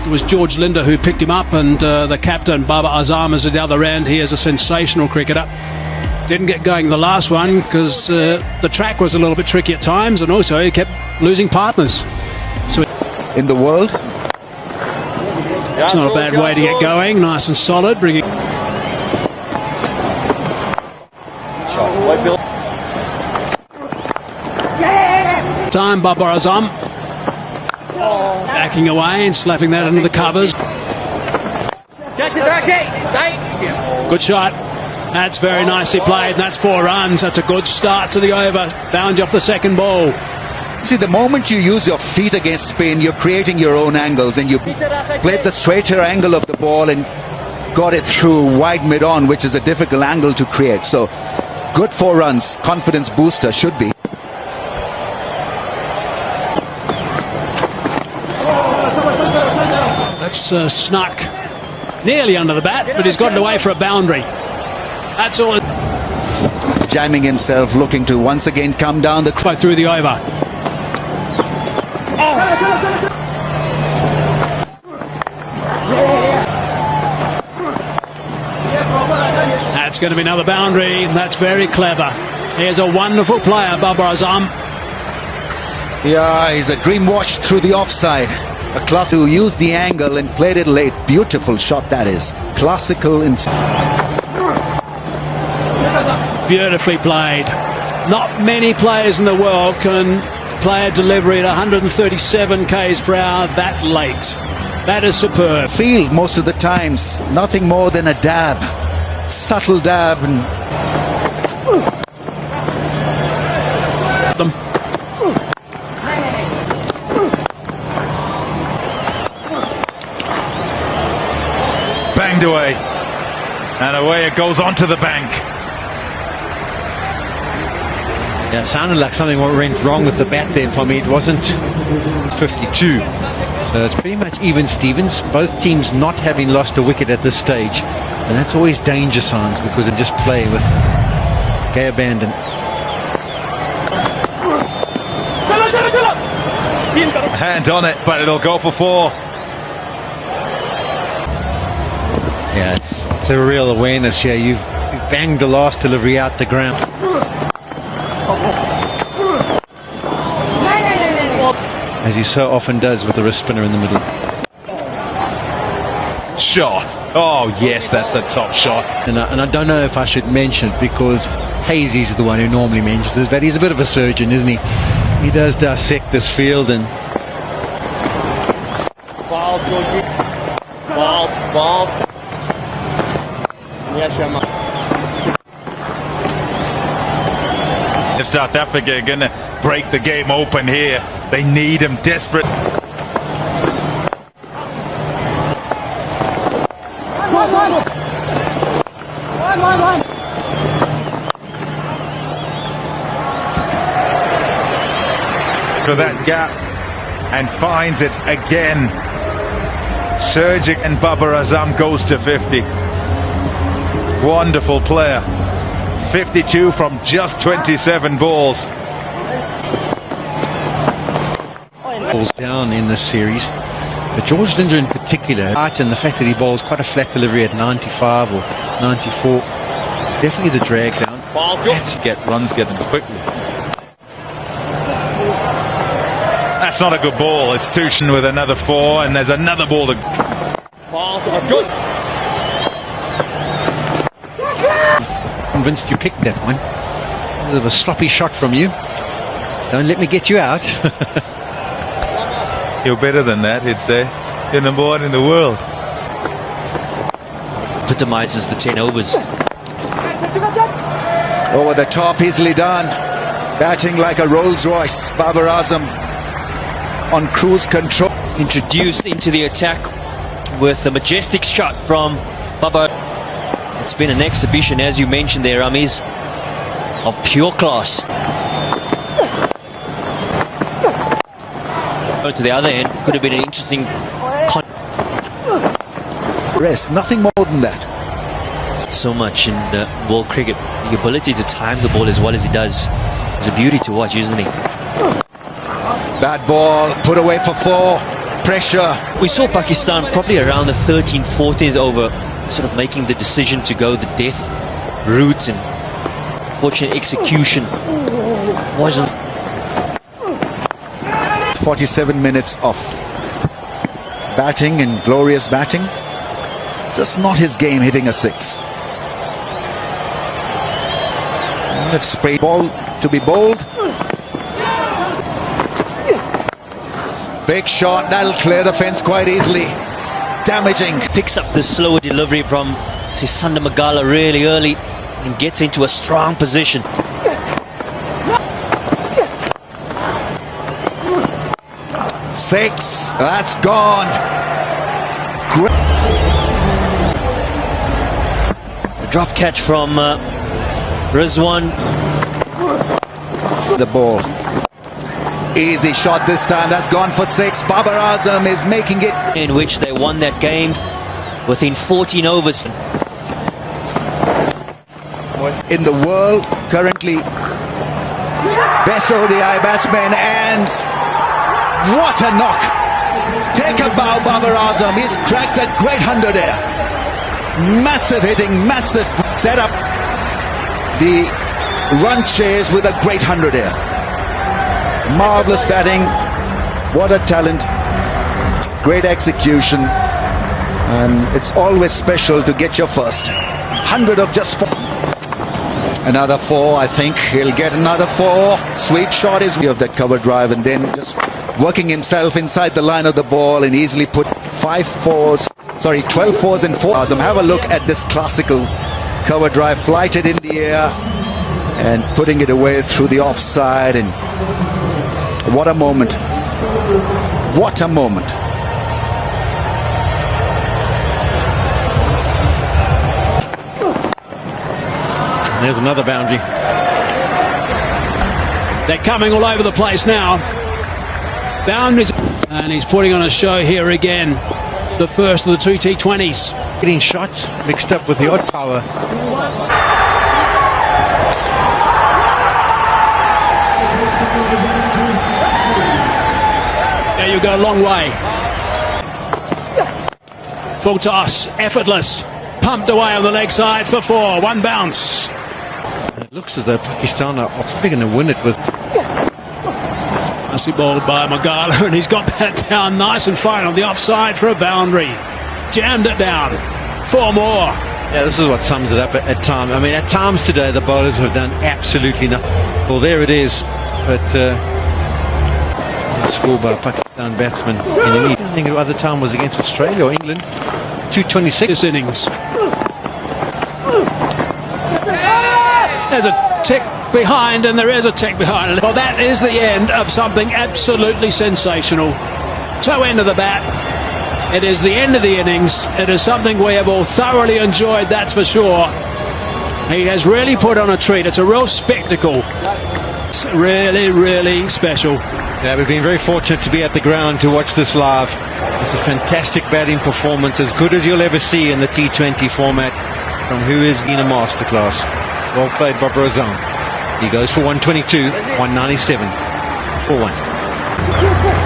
It was George Linder who picked him up, and the captain, Babar Azam, is at the other end. He is a sensational cricketer. Didn't get going the last one because the track was a little bit tricky at times, and also he kept losing partners. So in the world, it's not a bad way to get going. Nice and solid, bringing. Time, Babar Azam backing away and slapping that into the covers. Good shot. That's very nicely played, and that's 4 runs. That's a good start to the over. Bound you off the second ball. see, the moment you use your feet against spin, you're creating your own angles, and you played the straighter angle of the ball and got it through wide mid-on, which is a difficult angle to create. So good 4 runs, confidence booster should be. That's snuck nearly under the bat, but he's gotten away for a boundary. That's all. Jamming himself, looking to once again come down the through the over. That's going to be another boundary, and that's very clever. Here's a wonderful player, Babar Azam. Yeah, he's a dream watch through the offside. A class who used the angle and played it late. Beautiful shot that is. Classical in. Beautifully played. Not many players in the world can play a delivery at 137 k's per hour that late. That is superb. Field most of the times, nothing more than a dab. Subtle dab and them. Banged away, and away it goes onto the bank. Yeah, it sounded like something went wrong with the bat there, Tommy. It wasn't 52. So it's pretty much even Stevens. Both teams not having lost a wicket at this stage. And that's always danger signs because they just play with gay abandon. Hand on it, but it'll go for 4. Yeah, it's a real awareness here. You've banged the last delivery out the ground. As he so often does with the wrist spinner in the middle. Shot. Oh yes, that's a top shot. And I don't know if I should mention it because Hazy's the one who normally mentions this, but he's a bit of a surgeon, isn't he? He does dissect this field and... Ball, Georgie. Ball. Yes, If South Africa are going to break the game open here, they need him desperate. For that gap and finds it again. Surging, and Babar Azam goes to 50. Wonderful player. 52 from just 27 balls. Balls down in this series, but George Linder in particular, and the fact that he bowls quite a flat delivery at 95 or 94, definitely the drag down. Let's get runs, get them quickly. That's not a good ball. It's Tushin with another 4, and there's another ball to. Convinced you picked that one. A bit of a sloppy shot from you. Don't let me get you out. You're better than that, he'd say. You're number 1 in the world. Epitomizes the 10 overs. over the top, easily done. Batting like a Rolls Royce. Babar Azam on cruise control. Introduced into the attack with a majestic shot from Babar. It's been an exhibition, as you mentioned there, Rameez, of pure class. To the other end, could have been an interesting rest, nothing more than that. So much in world cricket. The ability to time the ball as well as he does is a beauty to watch, isn't he? Bad ball, put away for 4. pressure. We saw Pakistan probably around the 13th, 14th over, sort of making the decision to go the death route, and fortunate execution wasn't. 47 minutes of batting and glorious batting. Just not his game hitting a six. They've sprayed ball to be bold. Big shot, that'll clear the fence quite easily. Damaging. Picks up the slower delivery from Sisanda Magala really early and gets into a strong position. Six, that's gone. The drop catch from Rizwan. The ball. Easy shot this time, that's gone for six. Babar Azam is making it. In which they won that game within 14 overs. In the world currently, best ODI batsman, and what a knock. Take a bow, Babar Azam. He's cracked a great 100 here. Massive hitting, massive setup. The run chase with a great 100 here. Marvelous batting. What a talent. Great execution. And it's always special to get your first 100 of just 4. Another 4, I think he'll get another 4. Sweep shot is of that cover drive, and then just working himself inside the line of the ball and easily put 12 fours and 4. Azam, have a look at this classical cover drive, flighted in the air and putting it away through the offside. And what a moment. What a moment. There's another boundary. They're coming all over the place now. Boundaries, and he's putting on a show here again. The first of the two T20s. Getting shots mixed up with the odd power. There you go, a long way. Full toss, effortless. Pumped away on the leg side for 4. One bounce. It looks as though Pakistan are probably going to win it with. Nicely bowled by Magala, and he's got that down nice and fine on the offside for a boundary. Jammed it down. 4 more. Yeah, this is what sums it up at times. I mean, at times today, the bowlers have done absolutely nothing. Well, there it is. But score by a Pakistan batsman. And I think the other time was against Australia or England. 226. This innings. There's a tick behind, and there is a tick behind. Well, that is the end of something absolutely sensational. Toe end of the bat. It is the end of the innings. It is something we have all thoroughly enjoyed, that's for sure. He has really put on a treat. It's a real spectacle. It's really, really special. Yeah, we've been very fortunate to be at the ground to watch this live. It's a fantastic batting performance, as good as you'll ever see in the T20 format, from who is in a masterclass. Well played, Babar Azam. He goes for 122, 197 for 1.